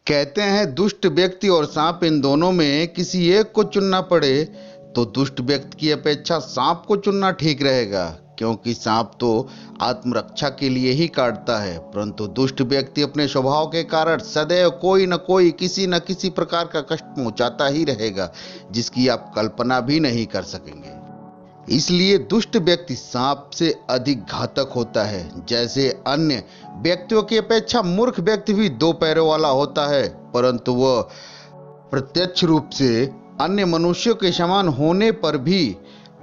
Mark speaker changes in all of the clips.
Speaker 1: कहते हैं दुष्ट व्यक्ति और सांप, इन दोनों में किसी एक को चुनना पड़े तो दुष्ट व्यक्ति की अपेक्षा सांप को चुनना ठीक रहेगा, क्योंकि सांप तो आत्मरक्षा के लिए ही काटता है, परंतु दुष्ट व्यक्ति अपने स्वभाव के कारण सदैव कोई न कोई किसी न किसी प्रकार का कष्ट पहुंचाता ही रहेगा, जिसकी आप कल्पना भी नहीं कर सकेंगे। इसलिए दुष्ट व्यक्ति सांप से अधिक घातक होता है। जैसे अन्य व्यक्तियों की अपेक्षा मूर्ख व्यक्ति भी दो पैरों वाला होता है, परंतु वह प्रत्यक्ष रूप से अन्य मनुष्यों के समान होने पर भी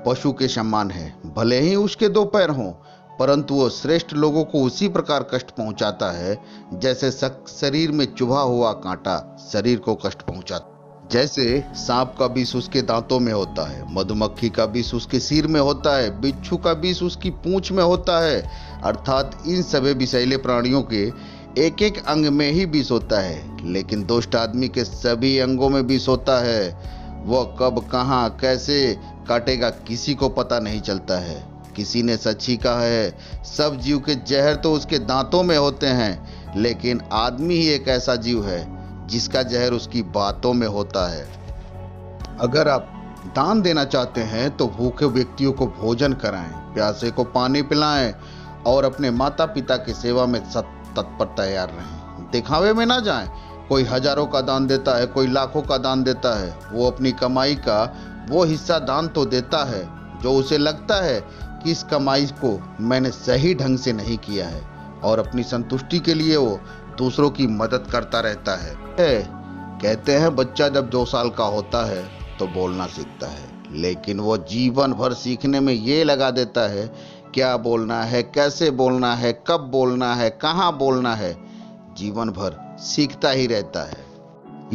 Speaker 1: पशु के समान है। भले ही उसके दो पैर हों, परंतु वह श्रेष्ठ लोगों को उसी प्रकार कष्ट पहुंचाता है जैसे शरीर में चुभा हुआ कांटा शरीर को कष्ट पहुंचाता। जैसे सांप का विष उसके दांतों में होता है, मधुमक्खी का विष उसके सिर में होता है, बिच्छू का विष उसकी पूंछ में होता है, अर्थात इन सभी विषैले प्राणियों के एक एक अंग में ही विष होता है। लेकिन दुष्ट आदमी के सभी अंगों में विष होता है। वह कब कहाँ कैसे काटेगा किसी को पता नहीं चलता है। किसी ने सच ही कहा है, सब जीव के जहर तो उसके दांतों में होते हैं, लेकिन आदमी ही एक ऐसा जीव है जिसका जहर उसकी बातों में होता है। अगर आप दान देना चाहते हैं तो भूखे व्यक्तियों को भोजन कराएं, प्यासे को पानी पिलाएं और अपने माता पिता की सेवा में तत्पर तैयार रहें। दिखावे में ना जाएं। कोई हजारों का दान देता है, कोई लाखों का दान देता है। वो अपनी कमाई का वो हिस्सा दान तो देता है जो उसे लगता है कि इस कमाई को मैंने सही ढंग से नहीं किया है, और अपनी संतुष्टि के लिए वो दूसरों की मदद करता रहता है। कहते हैं बच्चा जब 2 साल का होता है तो बोलना सीखता है, लेकिन वो जीवन भर सीखने में ये लगा देता है क्या बोलना है, कैसे बोलना है, कब बोलना है, कहाँ बोलना है। जीवन भर सीखता ही रहता है।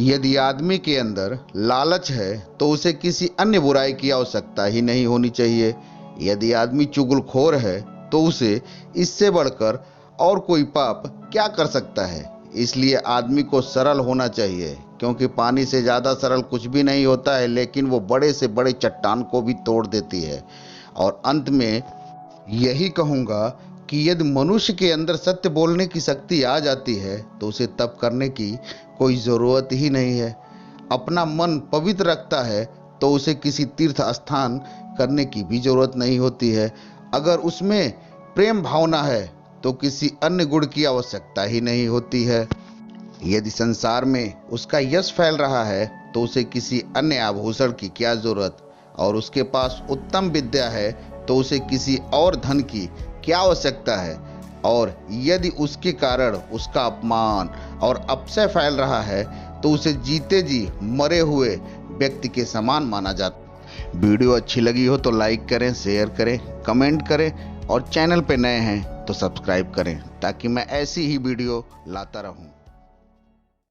Speaker 1: यदि आदमी के अंदर लालच है तो उसे किसी अन्य बुराई की आवश्यकता ही नहीं होनी चाहिए। यदि आदमी चुगलखोर है तो उसे इससे बढ़कर और कोई पाप क्या कर सकता है। इसलिए आदमी को सरल होना चाहिए, क्योंकि पानी से ज़्यादा सरल कुछ भी नहीं होता है, लेकिन वो बड़े से बड़े चट्टान को भी तोड़ देती है। और अंत में यही कहूँगा कि यदि मनुष्य के अंदर सत्य बोलने की शक्ति आ जाती है तो उसे तप करने की कोई ज़रूरत ही नहीं है। अपना मन पवित्र रखता है तो उसे किसी तीर्थ स्थान करने की भी ज़रूरत नहीं होती है। अगर उसमें प्रेम भावना है तो किसी अन्य गुण की आवश्यकता ही नहीं होती है। यदि संसार में उसका यश फैल रहा है तो उसे किसी अन्य आभूषण की क्या जरूरत, और उसके पास उत्तम विद्या है तो उसे किसी और धन की क्या आवश्यकता है। और यदि उसके कारण उसका अपमान और अपशय फैल रहा है तो उसे जीते जी मरे हुए व्यक्ति के समान माना जाता। वीडियो अच्छी लगी हो तो लाइक करें, शेयर करें, कमेंट करें, और चैनल पे नए हैं तो सब्सक्राइब करें, ताकि मैं ऐसी ही वीडियो लाता रहूं।